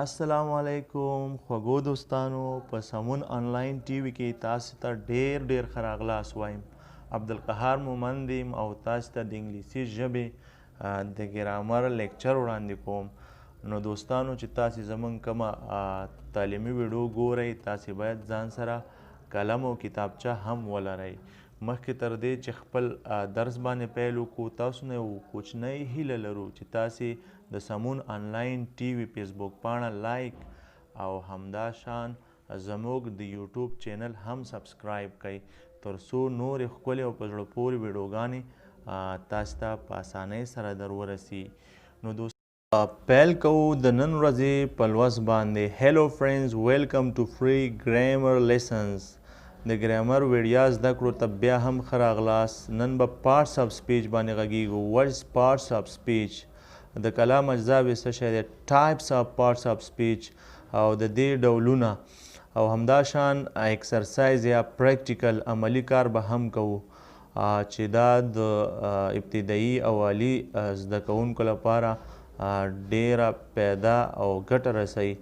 السلام علیکم خوږو دوستانو په سمون آنلاین ټي وي کې تاسو ته ډیر ښه راغلاست وایم. عبدالقهار مومند یم او تاسو ته د انګلیسي ژبې د ګرامر لیکچر وړاندې کوم. نو دوستانو چې تاسو زموږ کومه تعلیمي ویډیو ګورئ تاسو باید ځان سره قلم او کتابچه هم ولرئ. مخکې تر دې چې خپل درس باندې پیل وکړو تاسو نه یو کوچنۍ هیله لرو چې تاسې د سمون آنلاین ټي وي فیسبوک پاڼه لایک او همدا شان زموږ د یوټیوب چینل هم سبسکرایب کړئ تر څو نورې ښکلې او په زړه پورې ویډیوګانې تاسو ته په اسانۍ سره در ورسي. نو پیل کوو د نن ورځې په لوست باندې. هیلو فرینډز ویلکم ټو فری ګرامر لیسنز. د ګرامر ویډیا زده کړو ته بیا هم ښه راغلاست. نن به پارټس آف سپیچ باندې غږیږو. وټ از پارټس آف سپیچ؟ د کلام اجزاوې څه شی دی؟ ټایپس آف پارټس آف سپیچ او د دې ډولونه او همدا شان ایکسرسایز یا پریکټیکل عملی کار به هم کوو چې دا د ابتدایي او عالي زده کوونکو لپاره ډیره پیدا او ګټه رسوي.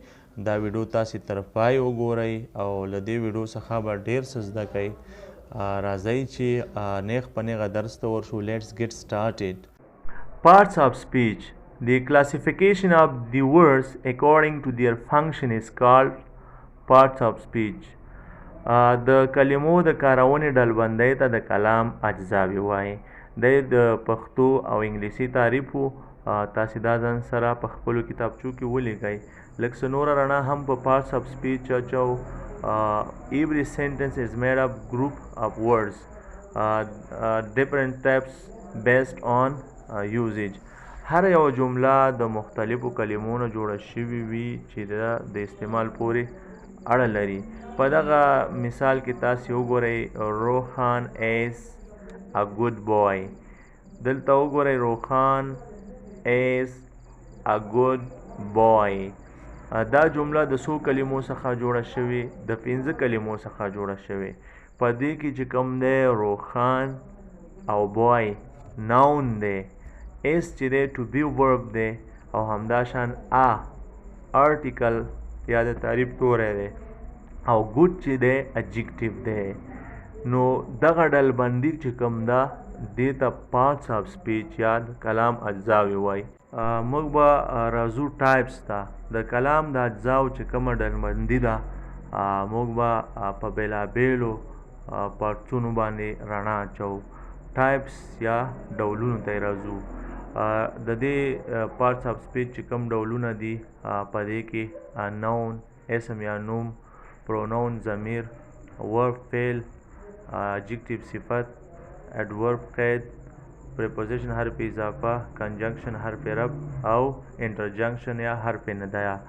دا ویډیو تاسې تر پای وګورئ او له دې ویډیو څخه به ډیر څه زده کوئ. راځئ چې نیغ په نیغه درس ته ورشو. لیټس ګیټ سټارټډ. Parts of speech. The classification of the words according to their function is called parts of speech. د کلمو د کارونې ډلبندۍ ته د کلام اجزاوې وایي. د پښتو او انګلیسي تعریف تاسې دا ځان سره په خپلو کتابچو کې ولیکئ. لږ څه نوره رڼا هم په parts of speech اچو. Every sentence is made up group of words, different types based on usage. هر یو جمله د مختلفو کلمو نه جوړه شوې وي چې د استعمال پورې اړه لري. په دغه مثال کې تاسې وګورئ روخان is a good boy. دلته وګورئ روخان is a good boy. دا جمله د څو کلمو څخه جوړه شوې؟ د 5 کلمو څخه جوړه شوې. په دې کې چې کوم دی روخان او boy ناون دی، is چې دی to be verb دی او همدا شان article یا د تعریف توری دی او good چې دی adjective دی. نو دغه ډلبندي چې کوم ده دې ته parts of speech یا د کلام اجزاوې وایي. موږ به راځو ټایپس ته. د کلام د اجزاو چې کومه ډلبندي ده موږ به په بېلابېلو پارټسونو باندې رڼا اچوو. ټایپس یا ډولونو ته یې راځو. د دې پارټس آف سپیچ چې کوم ډولونه دي په دې کې نون اسم یا نوم، پرونون ضمیر، ورب فعل، adjective صفت، adverb قید، preposition حرف اضافه، conjunction حرف رفع او interjunction یا حرف ندایه.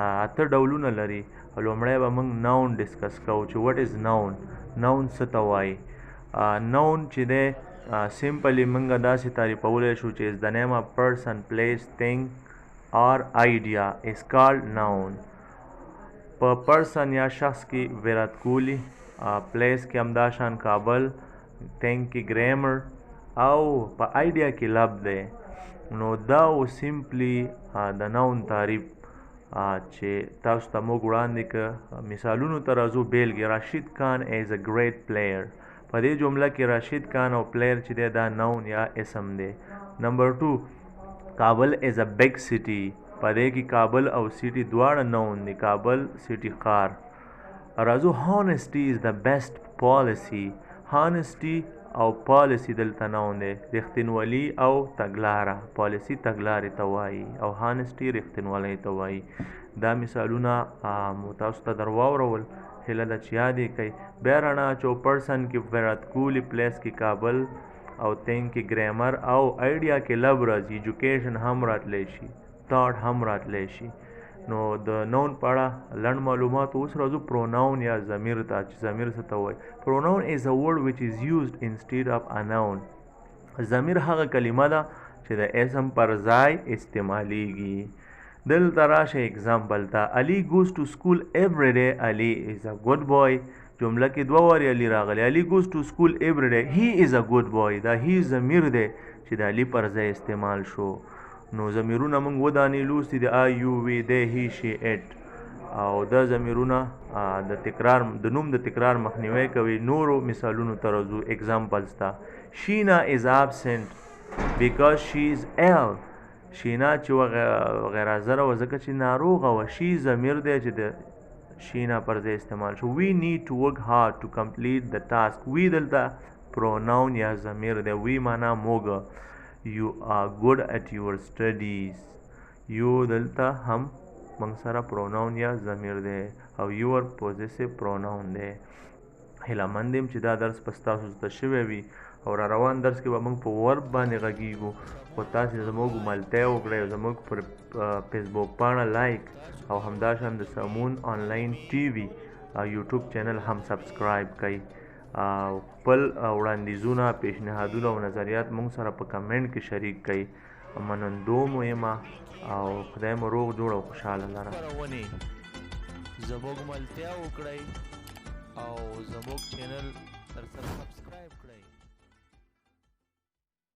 8 ډولونه لري. لومړی به موږ نون ډسکس کوو چې what is noun. نون څه ته وایي؟ نون چې دی سمپلی موږ داسې تعریفولی شو چې is the name of person, place, thing or idea is called noun. په پرسن یا شخص کې ویرات کوهلی، پلیس کې همدا شان کابل، thing کې ګریمر او په آیډیا کې لب دی. نو دا و سمپلی د نون تعریف چې تاسو ته موږ وړاندې که مثالونو ته راځو. بیلګې راشد خان is a great player. په دې جمله کې راشد خان او پلیر چې دی دا نون یا اسم دی. نمبر 2 کابل is a big city. په دې کې کابل او سیټي دواړه نون دي. کابل سیټي ښار. راځو honesty is the best policy. honesty او پالیسی دلته نون دی. رښتینولي او تګلاره. پالیسی تګلارې ته وایي او honesty رښتینولۍ ته وایي. دا مثالونه مو تاسو ته در واورول. هیله ده چې یاد یې کوئ. بیا رڼا اچو. پرسن کې ویرات کوهلی، پلیس کې کابل او تھنګ کې ګریمر او آیډیا کې لب راځي. ایجوکیشن هم راتلی شي، تاټ هم راتلی شي. نو د نون په اړه لنډ معلومات. اوس راځو پروناون یا ضمیر ته چې ضمیر څه ته وایي. پروناون is a word which is used instead of a noun. ضمیر هغه کلمه ده چې د اسم پر ځای استعمالیږي. دلته راشه اگزامپل ته. علی goes to school every day. علی is a good boy. جمله کې 2 وارې علی راغلی. علی goes to school every day. he is a good boy. دا he ضمیر دی چې د علی پر ځای استعمال شو. نو ضمیرونه موږ ودانې لوستي دي آی یو وی دی هی شي اټ او دا ضمیرونه د تکرار د نوم د تکرار مخنیوی کوي. نورو مثالونو ته راځو اگزامپلز ته. شینا از ابسنٹ بیکاز شي از ایل. شینا چې غیر حاضره وه ځکه چې ناروغه وه. شي ضمیر دی چې د شینا پر ځای استعمال شو. وی نیډ ټو ورک هارډ ټو کمپلیټ د ټاسک. وی دلته پروناون یا ضمیر دی. وی معنا موږ. یو آر ګډ اٹ یور سټډیز. یو دلته هم موږ سره پروناون یا ضمیر دی او یور پوزیسیو پروناون دی. هیله مند یم چې دا درس په ستاسو زده شوی وي او را روان درس کې به موږ په ورب باندې غږیږو. خو تاسې زموږ ملتیا وکړئ او زموږ پر فیسبوک پاڼه لایک او همداشان د سمون آنلاین ټي وي یوټیوب چینل هم سبسکرایب کړئ. خپل وړاندیزونه، پیشنهادونه او نظریات موږ سره په کمنټ کې شریک کړئ. منندو مو یم او خدای مو روغ جوړ او خوشحاله لره. زموږ ملتیا وکړئ او زموږ چینل سره سبسکرایب کړئ.